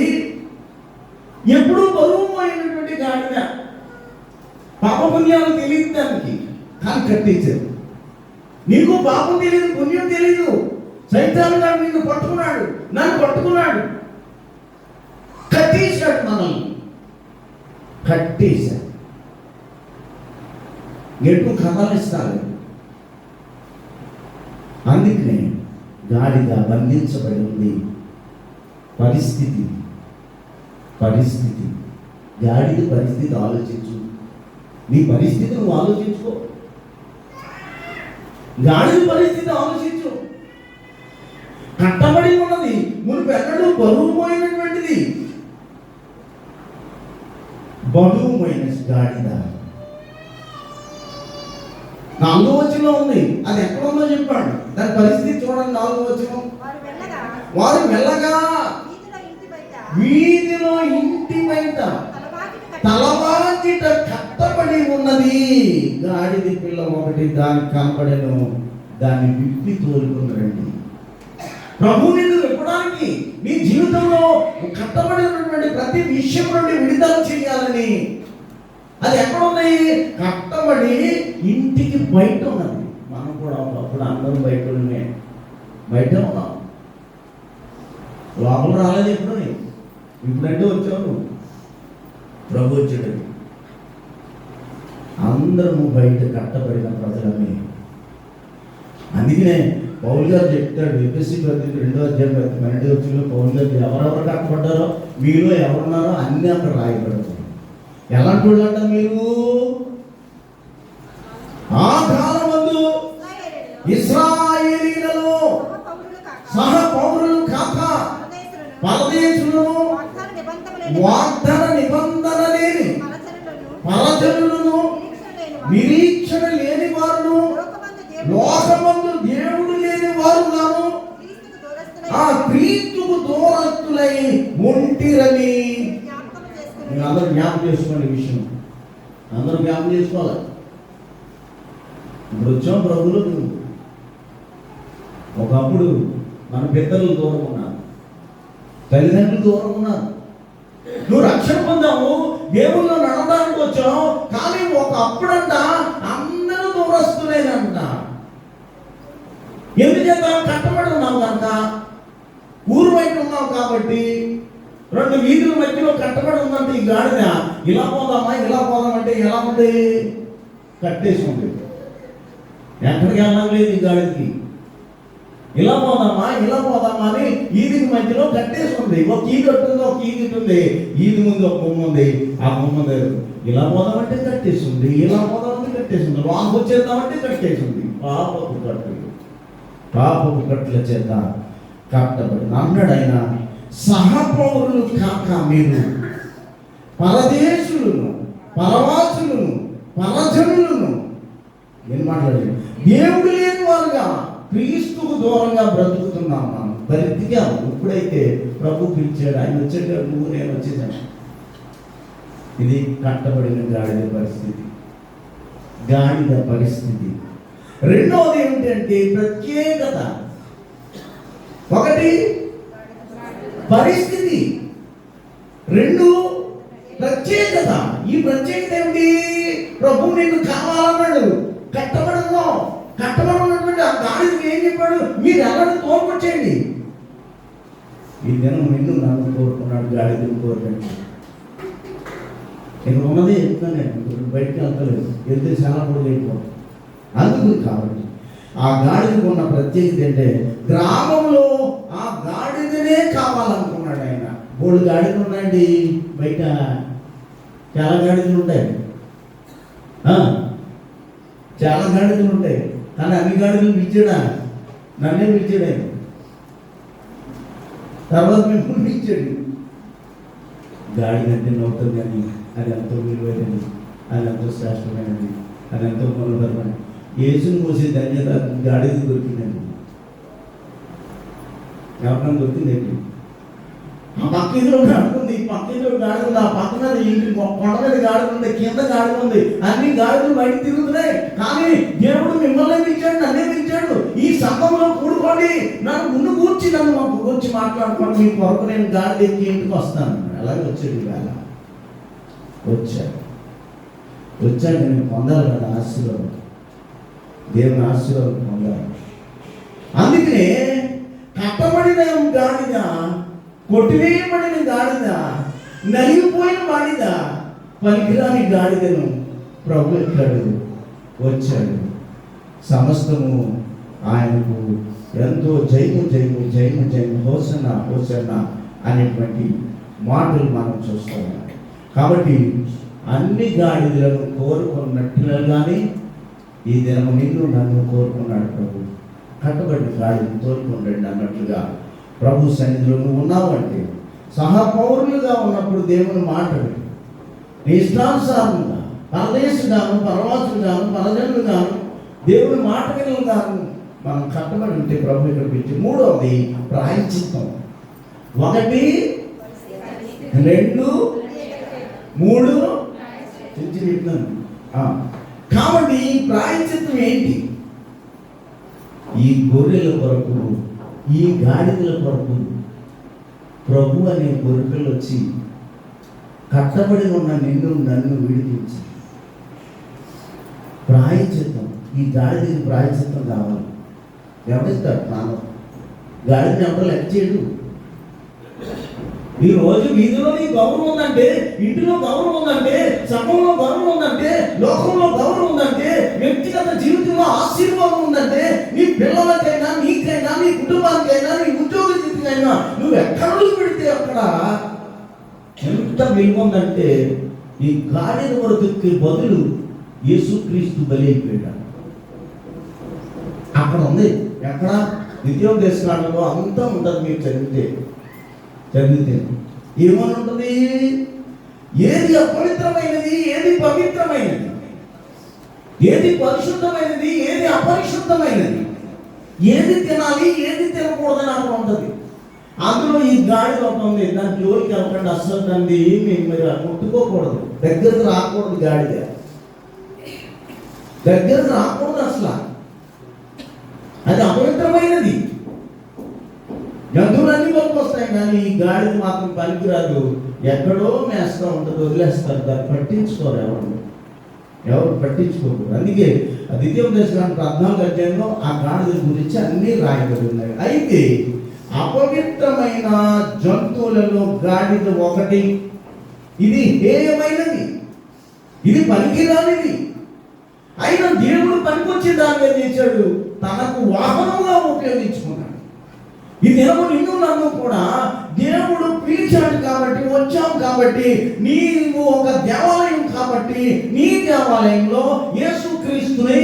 Speaker 1: ఎప్పుడూ బరువు అయినటువంటి గాడిద. పాపపుణ్యాలు తెలియదు దానికి, కానీ కట్టించారు. నీకు పాపం తెలియదు, పుణ్యం తెలియదు. సైతాను గారు నిన్ను పట్టుకున్నాడు, నన్ను పట్టుకున్నాడు, కట్టేశాడు, మనల్ని కట్టేశాడు. ఎటు కథలిస్తారు. అందుకనే గాడిద బంధించబడి ఉంది. పరిస్థితి గాడిద పరిస్థితి ఆలోచించు. నీ పరిస్థితి నువ్వు ఆలోచించుకో. గాడిద పరిస్థితి ఆలోచించు. కట్టబడి ఉన్నది, మునుపెన్నడూ బరువు పోయినటువంటిది. బరువు పోయిన గాడిద 4వ వచనంలో ఉంది. అది ఎక్కడ ఉందో చెప్పాడు. దాని పరిస్థితి చూడండి. 4వ వచనం, వారు మెల్లగా వీధిలో ఇంటి బయట తలవాకిట కట్టబడి ఉన్నది. గాడిద పిల్ల ఒకటి దానికి కనపడను, దాన్ని విప్పి తోలుకున్నారండి. ప్రభు నిన్ను విప్పడానికి, నీ జీవితంలో కట్టబడి ఉన్నటువంటి ప్రతి విషయం నుండి విడుదల చేయాలని. అది ఎక్కడ ఉన్నాయి? కట్టబడి ఇంటికి బయట ఉన్నది. మనం కూడా అప్పుడు అందరం బయట ఉన్నాం. లోపల రాలేదు. ఇప్పుడంటే వచ్చావు, ప్రభు వచ్చాడు. అందరము బయట కట్టబడిన ప్రజలమే. అందుకనే పౌలు గారు చెప్తాడు, ఎఫెసీ పత్రిక 2వ అధ్యాయం 12వ వచనంలో పౌలు గారు ఎవరెవరు కట్టబడ్డారో, మీలో ఎవరున్నారో అన్నీ అక్కడ రాయబడతారు. ఎలాంటి వాళ్ళు అంట? మీరు ఆ కాలమందు ఇశ్రాయేలీయులలో సహ పౌరులు కాక పరదేశులను, వాగ్దాన నిబంధన లేని పరజనులను, నిరీక్షణ లేని వారును, లోకమందు దేవుడు లేని వారుగాను, ఆ క్రీస్తుకు దూరస్తులై ఒంటిరని. అందరూ జ్ఞాపకం చేసుకోండి. విషయం అందరూ జ్ఞాపకం చేసుకోవాలి. ఇప్పుడు వచ్చాం ప్రభులు. ఒకప్పుడు మన పెద్దలు దూరం ఉన్నారు, తల్లిదండ్రులు దూరం ఉన్నారు. నువ్వు రక్షణ పొందావు, దేవుళ్ళు నడవడానికి వచ్చావు. కానీ ఒకప్పుడంట అందరూ దూరస్తులేనంట. ఎందుచేత? కట్టబడి ఉన్నావు కనుక, ఊరు బయట ఉన్నావు కాబట్టి. 2 వీధుల మధ్యలో కట్టబడి ఉందంటే ఈ గాడిద ఇలా పోదామంటే ఎలా ఉంది? కట్టేసి ఉంది. ఎక్కడికి వెళ్ళడం లేదు ఈ గాడికి. ఇలా పోదామా అని ఈదికి మధ్యలో కట్టేసి ఉంది. ఒక ఈది ఉంటుంది, ఒక ఈది ఉంటుంది. ఈది ముందు ఒక బొమ్మ ఉంది, ఆ బొమ్మ దగ్గర ఇలా పోదామంటే కట్టేసి ఉంది, ఇలా పోదామంటే కట్టేసి ఉంది, వాంకు వచ్చేద్దామంటే కట్టేసి ఉంది. పాపపు కట్టుల చేత కట్టబడి అన్నాడు ఆయన. సహపౌరులు కాక మీరు పరదేశులను, పరవాసులను, పరజనులను. నేను మాట్లాడలేదు. దేవుడు లేని వారుగా క్రీస్తుకు దూరంగా బ్రతుకుతున్నాం. మనం బ్రతికాము. ఇప్పుడైతే ప్రభు పిలిచాడు, ఆయన వచ్చాడు, నువ్వు నేను వచ్చేసాను. ఇది కట్టబడిన గాడిద పరిస్థితి. రెండవది ఏమిటంటే ప్రత్యేకత. ఒకటి పరిస్థితి, రెండు ప్రత్యేకత. ఈ ప్రత్యేకత ఏమిటి? ప్రభు నిన్ను కావాలన్నాడు. కట్టబడి ఉన్నటువంటి ఆ గాడిదకి ఏం చెప్పాడు? మీరు ఎవరిని తోడ్కొచ్చేయండి. ఈ దినం నిన్ను నన్ను కోరుకున్నాడు, గాడిదని కోరుకండి. ఇక్కడ ఉన్నది చెప్తాను, బయటికి వెళ్తలేదు, వెళ్తే చాలా పొడి అయిపోతుంది. అందుకు కాబట్టి ఆ గాడిదకు ఉన్న ప్రత్యేకత అంటే గ్రామంలో ఆ గాడిదనే కావాలనుకున్నాడు ఆయన. 3 గాడిదలు ఉన్నాయండి బయట, చాలా గాడిదలు ఉంటాయి, చాలా గాడిదలు ఉంటాయి. కానీ అన్ని గాడిదలు పిలిచాడా? నన్నే పిలిచాడు ఆయన. తర్వాత మేము పిలిచాడు. గాడిదంటే నవ్వుతుంది కానీ అది ఎంతో విలువైనది, అది ఎంతో శ్రేష్టమైనది, అది ఎంతో మూలపరమైనది. యేసును మోసే ధన్యత గాడిద దొరికిందండి. ఎవరికైనా దొరికిందండి? ఆ పక్క ఇదిలో గాడుంది, ఈ పక్క ఇదిలో గాడుంది, ఆ పక్కన ఇంటి కొండ మీద గాడుంది, కింద గాడుంది, అన్ని గాడులు బయట తిరుగుతున్నాయి. కానీ దేవుడు మిమ్మల్ని పిలిచాడు, నన్నే పిలిచాడు. ఈ సంఘంలో కూడుకోండి, నన్ను ముందు కూర్చి నన్ను కూర్చి మాట్లాడుకోండి, మీ కొరకు నేను గాడి ఎక్కి ఇంటికి వస్తాను. అలాగే వచ్చాడు. వేళ వచ్చాక నేను పొందాలి కదా ఆశీర్వాదం, దేవుని ఆశీర్వాదం పొందాలి. అందుకనే కట్టబడిన గాడిద, కొట్టివేయబడిన గాడిద, నలిగిపోయిన గాడిద, పనికిరాని గాడిదను ప్రభు ఎక్కాడు, వచ్చాడు. సమస్తము ఆయనకు ఎంతో జయము జయము జయము జయము, హోసన్నా హోసన్నా అనేటువంటి మాటలు మనం చూస్తాం. కాబట్టి అన్ని గాడిదలను కోరుకున్నట్లుగానే ఈ దినము నిన్ను నన్ను కోరుకున్నాడు ప్రభు. కట్టబడిన గాడిని తోలుకుంటాడు అన్నట్లుగా ప్రభు సన్నిధిలో నువ్వు ఉన్నావంటే, సహపౌరులుగా ఉన్నప్పుడు దేవుని మాటలు నీ ఇష్టానుసారంగా పరదేశుగాను, పరవాసులుగాను, పరజనులుగాను, దేవుని మాట వినలుగాను మనం కట్టబడి ఉంటే ప్రభు ఇక్కడ పెట్టి. 3వది ప్రాయశ్చిత్తం. 1 2 3 చెప్తున్నాను. కాబట్టి ఈ ప్రాయశ్చిత్తం ఏంటి? ఈ గొర్రెల కొరకు, ఈ గాడిదల కొరకు ప్రభు అనే గొర్రెలు వచ్చి కట్టబడి ఉన్న నిన్ను నన్ను విడిపించి ప్రాయశ్చిత్తం. ఈ గాడిదకి ప్రాయశ్చిత్తం కావాలి. ఎవరిస్తారు ప్రాణం? గాడిదని ఎవరు లెక్క చేయడు. ఈ రోజు వీధిలో నీ గౌరవం ఉందంటే, ఇంటిలో గౌరవం ఉందంటే, సంఘంలో గౌరవం ఉందంటే, లోకంలో గౌరవం ఉందంటే, వ్యక్తిగత జీవితంలో ఆశీర్వాదం ఉందంటే, నీ పిల్లలకైనా, నీకైనా, నీ కుటుంబానికైనా, నీ ఉద్యోగ జీవితమైనా నువ్వు ఎక్కడ పెడితే అక్కడ ఎంత విలువ ఉందంటే, ఈ గాడిద బ్రతుక్కి బదులు యేసుక్రీస్తు బలి అయిపోయాడు. అక్కడ ఉంది. ఎక్కడ? ద్వితీయోపదేశకాండంలో అంతా ఉంటుంది. మీరు చదివితే ఏమని ఉంటుంది? ఏది అపవిత్రమైనది, ఏది పవిత్రమైనది, ఏది పరిశుద్ధమైనది, ఏది అపరిశుద్ధమైనది, ఏది తినాలి, ఏది తినకూడదని అక్కడ ఉంటుంది. అందులో ఈ గాడిద ఉంటుంది. దాని జోలికి వెళ్ళకండి, అస్సలు దాన్ని మీరు ముట్టుకోకూడదు, దగ్గరకు రాకూడదు. గాడిద దగ్గరకు రాకూడదు అసలు, అది అపవిత్రమైనది. జంతువులన్నీ వస్తాయి కానీ ఈ గాడిద మాత్రం పనికిరాదు. ఎక్కడో మేస్తూ ఉంటుంది, వదిలేస్తారు. దాన్ని పట్టించుకోరు, ఎవరు పట్టించుకోరు. అందుకే ద్వితీయోపదేశకాండం 14వ అధ్యాయంలో ఆ గాడిద గురించి అన్నీ రాయబడి ఉన్నాయి. అయితే అపవిత్రమైన జంతువులలో గాడిద ఒకటి. ఇది హేయమైనది, ఇది పనికిరానిది. అయినా దేవుడు పనికొచ్చే దాన్ని ఏం చేశాడు? తనకు వాహనంగా ఉపయోగించుకున్నాడు. ఈ దినము నిన్ను నన్ను కూడా దేవుడు పిలిచాడు కాబట్టి, వచ్చాం కాబట్టి, నీవు ఒక దేవాలయం కాబట్టి నీ దేవాలయంలో యేసుక్రీస్తుని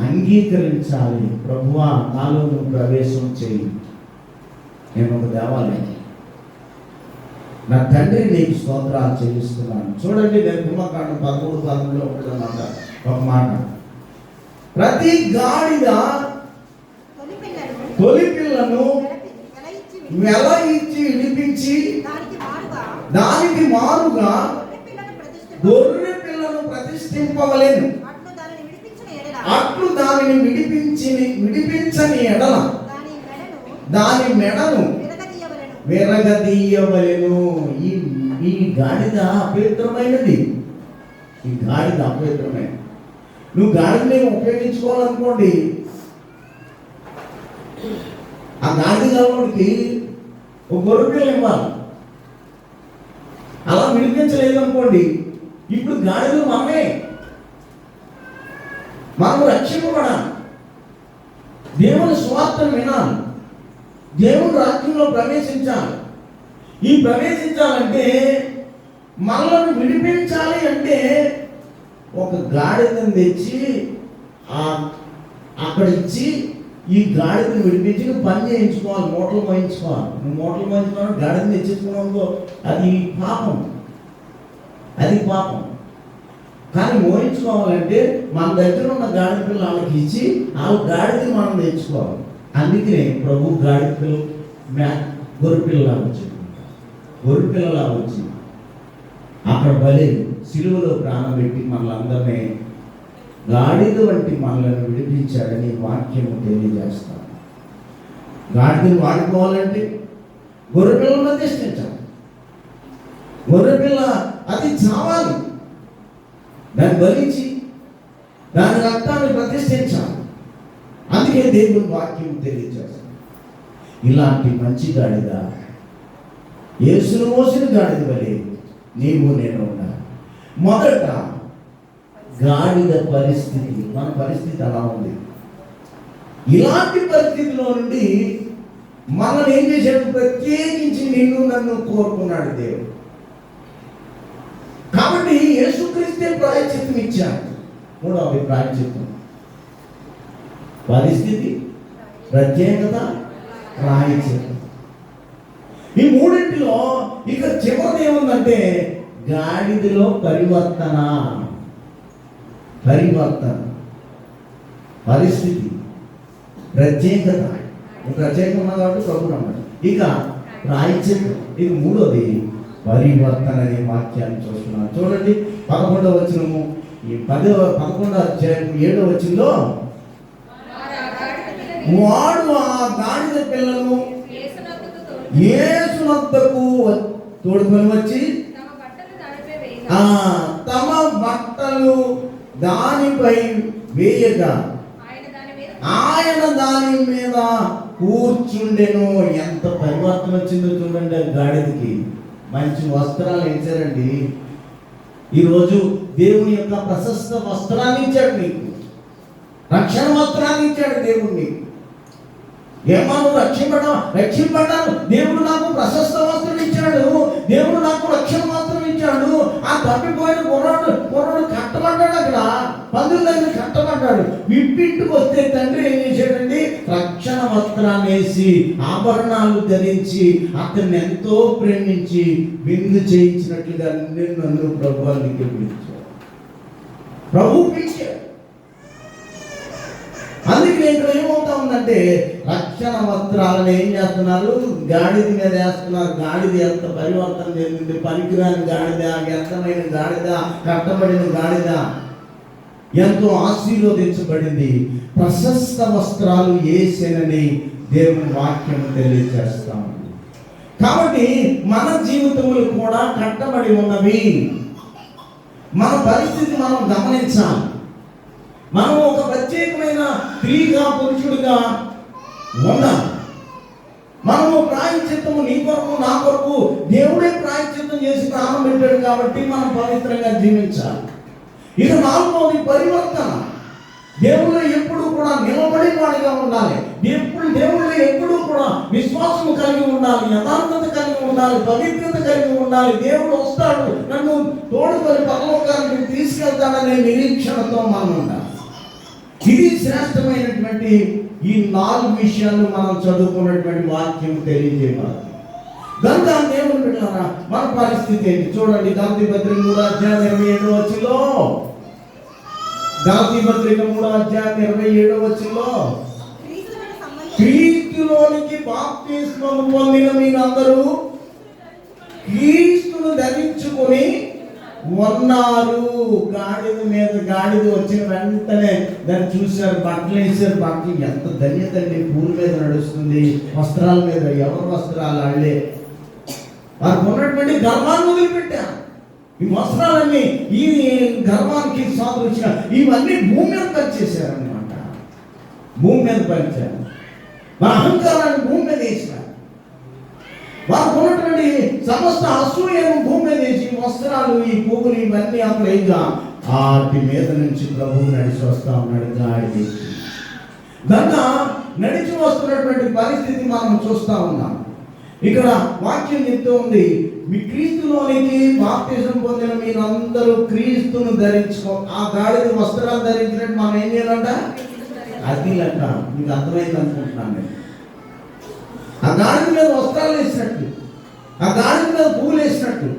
Speaker 1: అంగీకరించాలి. ప్రభువా, నాలో నువ్వు ప్రవేశం చేయి, నేను ఒక దేవాలయం, నా తండ్రి నీకు స్తోత్రాలు చెల్లిస్తున్నాను. చూడండి, నిర్గమకాండం 13:11 ఉంటుందన్నమాట ఒక మాట. ప్రతి గాడిద తొలి పిల్లను వెల ఇచ్చి విడిపించి దానికి మారుగా గొర్రె పిల్లను ప్రతిష్ఠింపవలెను. అట్లు దానిని విడిపించని ఎడల దాని మెడను విరగదీయవలెను. ఈ ఈ గాడిద అపవిత్రమైనది. ఈ గాడిద అపవిత్రమైనది. నువ్వు గాడిదని ఉపయోగించుకోవాలనుకోండి, ఆ గాడిద గలవాడికి ఒక గొర్రెపిల్ల ఇవ్వాలి. అలా వినిపించలేదు అనుకోండి, ఇప్పుడు గాడిదలు మనమే. మనం రక్షింపబడాలి, దేవుని సువార్తను వినాలి, దేవుని రాజ్యంలో ప్రవేశించాలి. ఈ ప్రవేశించాలంటే మనల్ని విడిపించాలి అంటే ఒక గాడిదను తెచ్చి అక్కడ ఇచ్చి ఈ గాడిదని విడిపించి నువ్వు పని చేయించుకోవాలి, మూటలు మోయించుకోవాలి. నువ్వు మూటలు మోయించుకోవాలి, గాడిదని తెచ్చేసుకున్నావు, అది పాపం, అది పాపం. కానీ మోయించుకోవాలంటే మన దగ్గర ఉన్న గాడిద పిల్ల వాళ్ళకి ఇచ్చి ఆ గాడిదని మనం తెచ్చుకోవాలి. అందుకనే ప్రభు గాడిద పిల్ల గొర్రెపిల్లలా వచ్చింది, గొర్రెపిల్లలా వచ్చి అక్కడ బలి సిలువలో ప్రాణం పెట్టి మనలందరినీ గాడిద వంటి మనలను విడిపించాడని వాక్యము తెలియజేస్తాను. గాడిదను వాడుకోవాలంటే గొర్రెపిల్లను ప్రతిష్ఠించాలి. గొర్రెపిల్ల అది చావాలి, దాన్ని బలించి దాని రక్తాన్ని ప్రతిష్ఠించాలి. అందుకే దేవుని వాక్యం తెలియజేస్తాను. ఇలాంటి మంచి గాడిద, యేసును మోసిన గాడిద వలె నీవు నేను ఉండాలి. మొదట గాడిద పరిస్థితి, మన పరిస్థితి అలా ఉంది. ఇలాంటి పరిస్థితిలో నుండి మనల్ని ఏం చేశాడు? ప్రత్యేకించి నిన్ను నన్ను కోరుకున్నాడు దేవుడు. కాబట్టి యేసుక్రీస్తే ప్రాయశ్చిత్తం ఇచ్చాడు. మూడవది ప్రాయశ్చిత్తం, పరిస్థితి, ప్రత్యేకత, ప్రాయశ్చిత్తం. ఈ మూడింటిలో ఇక చివరిది ఏముందంటే గాడిదలో పరివర్తన. పరివర్తన, పరిస్థితి, ప్రత్యేకత. ప్రత్యేకం ఉన్నది కాబట్టి ప్రభు అన్నాడు. ఇక ప్రాయశ్చిత్తం, ఇక మూడోది పరివర్తన అనే వాక్యాన్ని చూస్తున్నాను. చూడండి 11వ వచనము, ఈ 11వ అధ్యాయం 7వ వచనంలో వాడు ఆ గాడిద పిల్లలను యేసునొద్దకు తోడుకొని వచ్చి తమ బట్టలు దానిపై వేయగా ఆయన దాని మీద కూర్చుండెను. ఎంత పరివర్తన వచ్చిందో చూడండి. ఆ గాడిదకి మంచి వస్త్రాలు ఇచ్చారండి. ఈరోజు దేవుని యొక్క ప్రశస్త వస్త్రాన్ని ఇచ్చాడు నీకు, రక్షణ వస్త్రాన్ని ఇచ్చాడు దేవుడు నీకు. ఏమో నువ్వు రక్షింపడ్డాను, దేవుడు నాకు ప్రశస్త వస్త్రం ఇచ్చాడు, దేవుడు నాకు రక్షణ వస్త్రం ఇచ్చాడు. ఆ తప్పిపోయిన కుర్రాడు కట్టబడ్డాడు, అక్కడ పందుల దగ్గర కట్టబడ్డాడు. విప్పింటికి వస్తే తండ్రి ఏం చేశాడండి? రక్షణ వస్త్రాన్ని వేసి ఆభరణాలు ధరించి అతన్ని ఎంతో ప్రేమించి విందు చేయించినట్లుగా నన్ను ప్రభువానికి పిలిచాడు, ప్రభు పిలిచాడు. అందుకే ఇక్కడ ఏమవుతా ఉందంటే రక్షణ వస్త్రాలను ఏం చేస్తున్నారు? గాడిద మీద వేస్తున్నారు. గాడిద ఎంత పరివర్తన చెందింది! పనికిరాని గాడిద, వ్యర్థమైన గాడిద, కట్టబడిన గాడిద ఎంతో ఆశీర్వదించబడింది. ప్రశస్త వస్త్రాలు వేసేనని దేవుని వాక్యం తెలియజేస్తాం. కాబట్టి మన జీవితములు కూడా కట్టబడి ఉన్నవి. మన పరిస్థితి మనం గమనించాలి. మనం ఒక ప్రత్యేకమైన స్త్రీగా పురుషుడిగా ఉండాలి. మనము ప్రాయశ్చిత్తము నీ కొరకు నా కొరకు దేవుడే ప్రాయశ్చిత్తం చేసి ప్రాణం పెట్టాడు కాబట్టి మనం పవిత్రంగా జీవించాలి. ఇక నాలుగోది పరివర్తన. దేవుళ్ళు ఎప్పుడు కూడా నిలబడి వాడిగా ఉండాలి. దేవుళ్ళు ఎప్పుడు కూడా విశ్వాసము కలిగి ఉండాలి, యథార్థత కలిగి ఉండాలి, పవిత్రత కలిగి ఉండాలి. దేవుడు వస్తాడు, నన్ను తోడుకొని పరలోకానికి తీసుకెళ్తాడనే నిరీక్షణతో మనం ఉండాలి. ఇది శ్రేష్టమైనటువంటి ఈ 4 విషయాలు మనం చదువుకున్నటువంటి వాక్యం తెలియజేయాలి. కనుక దేవుని బిడ్డలారా, మన పరిస్థితి ఏంటి చూడండి. గలతీ పత్రిక 3వ అధ్యాయం 27వ వచనంలో, గలతీ పత్రిక 3వ అధ్యాయం 27వ వచనంలో, క్రీస్తులోనికి బాప్తిస్మము పొందిన మీరందరూ క్రీస్తును ధరించుకొని ఉన్నారు. గాడిద వచ్చిన వెంటనే దాన్ని చూశారు, బట్టలు వేసారు. బట్టలు ఎంత ధన్యత అండి! పూల మీద నడుస్తుంది, వస్త్రాల మీద. ఎవరి వస్త్రాలు వాళ్ళే. వారికి ఉన్నటువంటి గర్వాన్ని వదిలిపెట్టాను. ఈ వస్త్రాలన్నీ ఈ గర్వానికి సాదృశ్యంగా ఇవన్నీ భూమి మీద పరిచేశారనమాట. భూమి మీద పరిచారు, మన అహంకారాన్ని భూమి మీద వేసినారు. వారు ఉన్నటువంటి సమస్త అసూయను భూమి మీద వేసి వస్త్రాలు, ఈ పువ్వులు ఇవన్నీ అక్కడ ఇంకా వాటి మీద నుంచి ప్రభువు నడిచి వస్తా ఉన్నాడు. గాడి కనుక నడిచి వస్తున్నటువంటి పరిస్థితి మనం చూస్తా ఉన్నాం. ఇక్కడ వాక్యం చెప్తూ ఉంది, మీ క్రీస్తులోనికి బాప్తిజం పొందిన మీరందరూ క్రీస్తును ధరించుకో. ఆ గాడిద వస్త్రాలు ధరించినట్టు మనం ఏం చేయాలంట? అది అంట. మీకు అర్థమైంది అనుకుంటున్నాను నేను. ఆ గాడిద మీద వస్త్రాలు వేసినట్టు, ఆ గాడిద మీద పువ్వులు వేసినట్టు,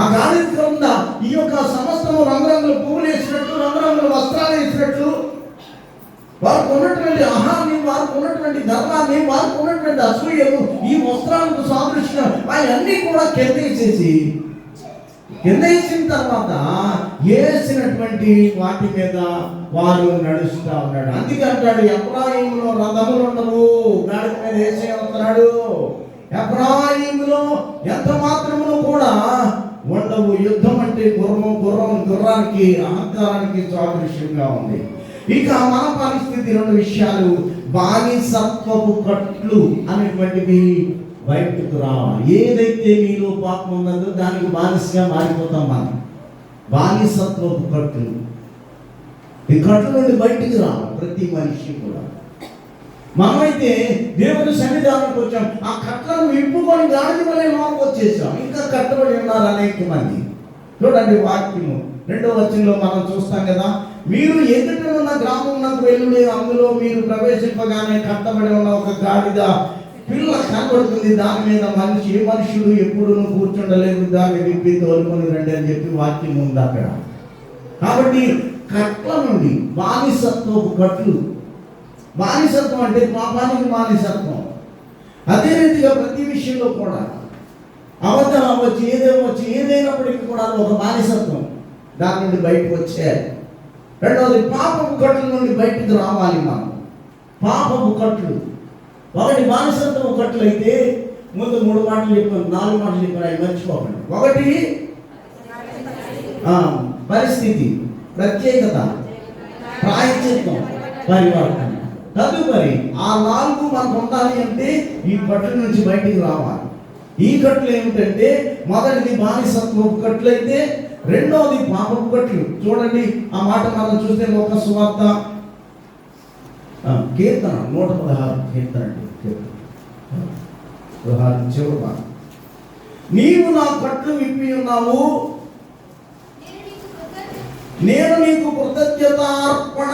Speaker 1: ఆ గాడిద కింద ఈ యొక్క సమస్తము రంగురంగుల పువ్వులు వేసినట్టు, రంగురంగుల వస్త్రాలు వేసినట్టు, వారికి ఉన్నటువంటి ఆహారాన్ని, వారికి ఉన్నటువంటి గర్వాన్ని, వారికి ఉన్నటువంటి అసూయలు ఈ వస్త్రాలకు సాదృశ్యం అవన్నీ కూడా కింద వేసిన తర్వాత వేసినటువంటి వాటి మీద వారు నడుస్తూ ఉన్నాడు. అందుకే అంటాడు, ఎఫ్రాయిములో రథములు ఉండవు, గాడిద మీద వేసే వస్తున్నాడు. ఎఫ్రాయిములో ఎంత మాత్రమును కూడా ఉండవు. యుద్ధం అంటే గుర్రానికి అహంకారానికి సాదృశ్యంగా ఉంది. ఇక మన పరిస్థితి రెండు విషయాలు. బానిసత్వపు కట్లు అనేటువంటివి బయటకు రావాలి. ఏదైతే మీలో పాపం ఉన్నదో దానికి బానిసగా మారిపోతాం మనం. బానిసత్వపు కట్లు, ఈ కట్ల నుండి బయటికి రావాలి ప్రతి మనిషి కూడా. మనమైతే దేవుని సన్నిధానానికి వచ్చాం, ఆ కట్లను విప్పుకొని గాడిద వలె లోపలికి వచ్చేసాం. ఇంకా కట్టబడి ఉన్నారు అనేక మంది. చూడండి వాక్యము 2వ వచనంలో మనం చూస్తాం కదా, మీరు ఎదుట ఉన్న గ్రామంలోకి వెళ్ళి అందులో మీరు ప్రవేశింపగానే కట్టబడి ఉన్న ఒక గాడిద పిల్ల కనబడుతుంది. దాని మీద మనుషుడు ఎప్పుడు కూర్చుండలేదు, దాన్ని విప్పి తోలుకొని రండి అని చెప్పి వాక్యం ఉంది అక్కడ. కాబట్టి కట్ల నుండి బానిసత్వపు కట్లు. బానిసత్వం అంటే పాపానికి బానిసత్వం. అదే రీతిగా ప్రతి విషయంలో కూడా అబద్ధం అవ్వచ్చు, ఏదేమొచ్చు, ఏదైనప్పటికీ కూడా ఒక బానిసత్వం. దాని నుండి బయటకు వచ్చేయాలి. రెండవది పాపపు కట్ల నుండి బయటకు రావాలి మనం. పాపపు కట్లు, ఒకటి బానిసత్వం కట్లు అయితే ముందు 3 మాటలు చెప్పాను, 4 మాటలు చెప్పాను, అవి మర్చిపోకండి. ఒకటి పరిస్థితి, ప్రత్యేకత, ప్రాయశ్చిత్తం, పరివర్తన. తదుపరి ఆ 4 మనకు ఉండాలి అంటే ఈ కట్ల నుంచి బయటికి రావాలి. ఈ కట్లు ఏమిటంటే, మొదటిది బానిసత్వపు కట్లు అయితే, రెండవది పాపపు కట్లు. చూడండి ఆ మాట మనం చూస్తే లోక సువార్త కీర్తన 116 కీర్తన అండి, 16 చివరి మాట. నీవు నా కట్లు విప్పి ఉన్నావు, నేను నీకు కృతజ్ఞతార్పణ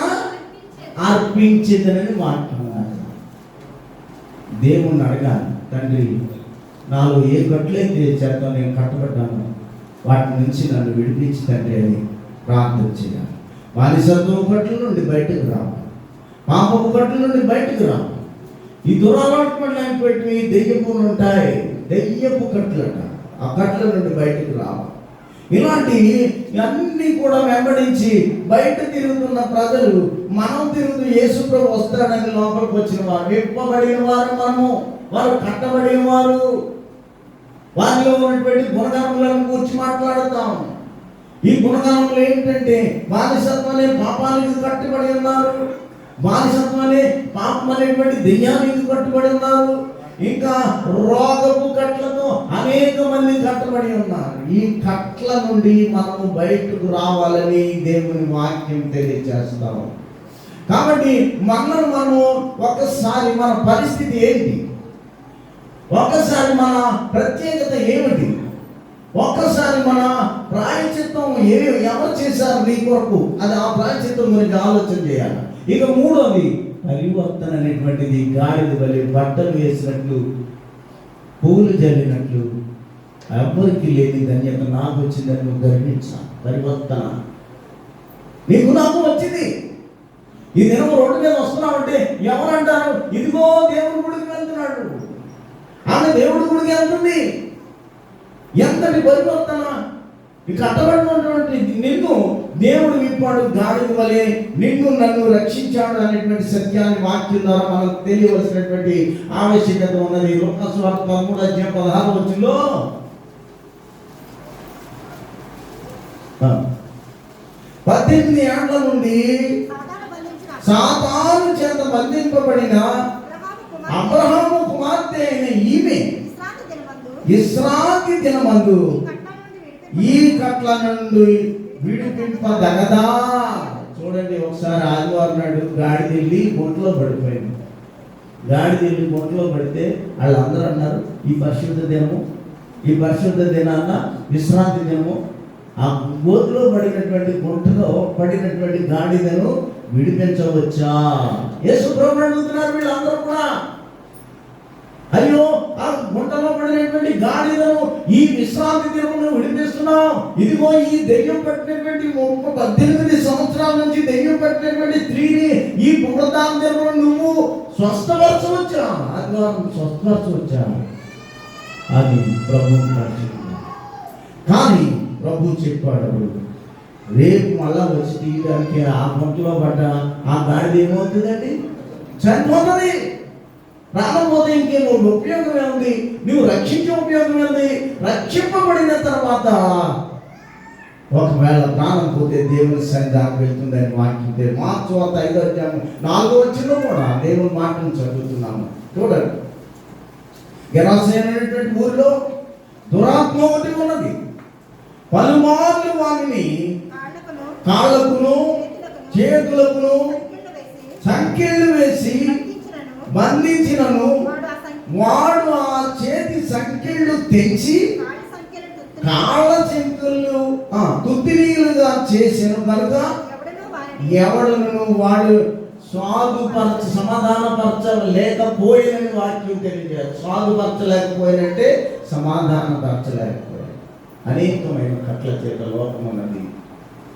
Speaker 1: అర్పించేదనని మాట్లాడాలి. దేవుణ్ణి అడగాలి, తండ్రి నాలో ఏ కట్లయితే చేత నేను కట్టబడ్డాను వాటి నుంచి నన్ను విడిపించి తండ్రి అని ప్రార్థన చేయాలి. బానిసత్వం కట్ల నుండి బయటకు రావాలి, పాపపు కట్ల నుండి బయటకు రావాలి. ఈ దురాలోచనలు పెట్టి దెయ్యపులు ఉంటాయి, దెయ్యపు కట్లట, ఆ కట్ల నుండి బయటకు రావాలి. ఇలాంటి అన్నీ కూడా వెంబడించి బయట తిరుగుతున్న ప్రజలు, మనం తిరుగుతూ యేసుప్రభు వస్తాడని లోపలికి వచ్చిన వారు, విప్పబడిన వారు మనము, వారు కట్టబడిన వారు. వారిలో ఉన్నటువంటి గుణగణములను గురించి మాట్లాడుతాం. ఈ గుణగణములు ఏంటంటే, బానిసత్వం అనే పాపానికి కట్టుబడి ఉన్నారు, బానిసత్వం అనే పాపం అనేటువంటి దెయ్యానికి కట్టుబడి ఉన్నారు, ఇంకా రోగపు కట్లతో అనేక మంది కట్టబడి ఉన్నారు. ఈ కట్ల నుండి మనము బయటకు రావాలని దేవుని వాక్యం తెలియజేస్తాం. కాబట్టి మనము ఒకసారి మన పరిస్థితి ఏంటి, ఒక్కసారి మన ప్రత్యేకత ఏమిటి, ఒక్కసారి మన ప్రాయశ్చిత్తం ఎవరు చేశారు నీ కొరకు, అది ఆ ప్రాయశ్చిత్తం గురించి ఆలోచన చేయాలి. ఇక మూడోది పరివర్తన అనేటువంటిది. గాడిద వలె బట్టలు వేసినట్లు, పూలు జల్లినట్లు ఎవరికి లేని ధన్యత నాకు వచ్చిందని నువ్వు గర్వించాలి. పరివర్తన నీకు నాకు వచ్చింది. ఈ దినం రోడ్డు మీద వస్తున్నామంటే ఎవరంటారు, ఇదిగో దేవుడి గుడికి వెళ్తున్నాడు, ఆమె దేవుడి గుడికి వెళ్తుంది. ఎంతటి పరివర్తన! ఈ కట్టబడినటువంటి నిన్ను దేవుడు విప్పాడు, గాడిద వలె నిన్ను నన్ను రక్షించాడు అనేటువంటి సత్యాన్ని వాక్యం ద్వారా మనం తెలియవలసినటువంటి ఆవశ్యకత ఉన్నది. లోక సువార్త 13 అధ్యాయం 16 వచనంలో 18 ఏళ్ల నుండి సాతాను చేత బంధింపబడిన అబ్రహాము కుమార్తె అయిన ఈమె విశ్రాంతి దినమందు ఈ కట్ల నుండి విడిపింపదగదా. చూడండి, ఒకసారి ఆదివారం నాడు గాడిదెళ్ళి గుంటలో పడిపోయింది. గాడిదెళ్ళి గుంటలో పడితే వాళ్ళందరూ అన్నారు, ఈ పరిశుద్ధ దినాన్న విశ్రాంతి దినము ఆ గోతులో పడినటువంటి గుంటలో పడినటువంటి గాడిదను విడిపించవచ్చా? యేసు ప్రభువు అడుగుతున్నారు వీళ్ళందరూ కూడా. అయ్యో, ఆ గుంటలో పడినటువంటి గాడిదను ఈ విశ్రాంతి దినమును విడిపిస్తున్నాం. ఇదిగో ఈ దెయ్యం పట్టినటువంటి 18 సంవత్సరాల నుంచి దెయ్యం పట్టినటువంటి స్త్రీని ఈ పునరుద్ధాన దినమును నువ్వు స్వస్థపరచవచ్చా? ఆదివారం స్వస్థపరచవచ్చా? అది ప్రభు కానీ ప్రభు చెప్పాడు, రేపు మళ్ళా వచ్చి తీయడానికి ఆ గుంటలో పడ్డ ఆ గాడిద ఏమవుతుందండి? చనిపోతుంది. రాకపోతే ఇంకేం ఉపయోగమే ఉంది? నువ్వు రక్షించే ఉపయోగమే ఉంది. రక్షింపబడిన తర్వాత ఒకవేళ ప్రాణం పోతే దేవుని సన్నిధానం వెళ్తుందని వాక్యం మార్చి 5వ అధ్యాయం 4వ వచనంలో కూడా దేవుని మాటను చదువుతున్నాము. చూడండి, గెరాసేనటువంటి ఊరిలో దురాత్మ ఒకటి ఉన్నది. పలుమార్లు వారిని కాళ్ళకును చేతులకును సంకెళ్ళు వేసి బంధించినను వాడు ఆ చేతి సంకెళ్ళు తెచ్చి కాళ్ళ సంకెళ్ళు తుత్తిరీలుగా చేసిన కనుక ఎవడను వాడు సమాధానపరచలేకపోయినని వాక్యం తెలియజేయాలి. స్వాదుపరచలేకపోయినట్టే సమాధానపరచలేకపోయాడు. అనేకమైన కట్ల చేత లోకం ఉన్నది.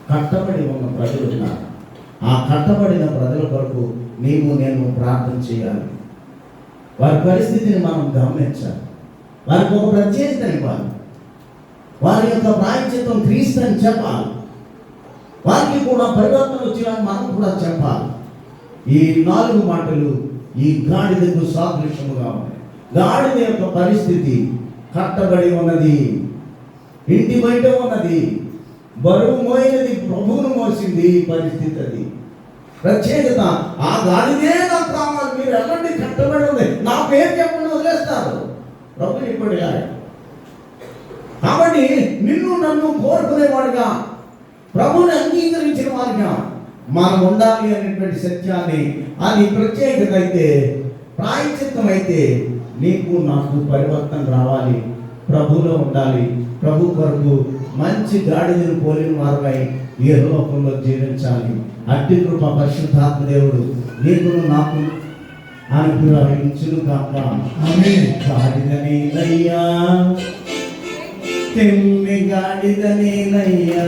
Speaker 1: కట్టబడి ఉన్న ప్రజలు ఉన్నారు. ఆ కట్టబడిన ప్రజల కొరకు నేను ప్రార్థన చేయాలి. వారి పరిస్థితిని మనం గమనించాలి. వారికి ఒక ప్రత్యేకత ఇవ్వాలి. వారి యొక్క ప్రాయశ్చిత్తం క్రీస్తు అని చెప్పాలి. వారికి కూడా పరివర్తన వచ్చేలాగా మనం కూడా చెప్పాలి. ఈ 4 మాటలు ఈ గాడిదకు సాదృశ్యముగా ఉన్నాయి. గాడిద యొక్క పరిస్థితి కట్టబడి ఉన్నది, ఇంటి బయట ఉన్నది, బరువు మోయినది, ప్రభువును మోసింది పరిస్థితి. అది ప్రత్యేకత. ఆ గాడిదే నాకు కావాలి, మీరు ఎలాంటి కట్టబడి ఉంది, నా పేరు చెప్పండి వదిలేస్తారు. ప్రభు చెప్పాడు. కాబట్టి నిన్ను నన్ను కోరుకునేవాడుగా, ప్రభువుని అంగీకరించిన వాడుగా మనం ఉండాలి అనేటువంటి సత్యాన్ని, అది ప్రత్యేకత అయితే, ప్రాయశ్చిత్తం అయితే, నీకు నాకు పరివర్తన రావాలి, ప్రభువులో ఉండాలి. ప్రభు కొరకు మంచి గాడిదను పోలిన వారమై ఈ లోకంలో జీవించాలి. అట్టి కృప పరిశుద్ధాత్మ దేవుడు నీకును నాకు అనుగ్రహించును గాక. ఆమేన్. గాడిదనేనయ్యా, తెమ్మి గాడిదనేనయ్యా,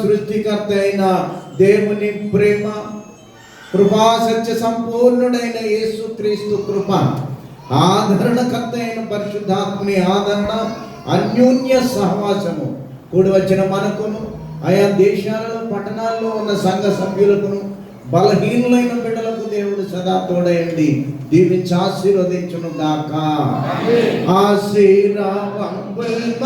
Speaker 1: సృష్టికర్త అయిన దేవుని ప్రేమ, కృపా సత్య సంపూర్ణుడైన యేసుక్రీస్తు కృప, ఆదరణకర్త అయిన పరిశుద్ధాత్మని ఆదరణ, అన్యోన్య సహవాసము కూడి వచ్చిన మనకును, ఆయా దేశాలలో పట్టణాల్లో ఉన్న సంఘ సభ్యులకును, బలహీనులైన బిడ్డలకు దేవుడు సదా తోడయండి, దీవించి ఆశీర్వదించును గాక. ఆశీర్వాదం వర్షింప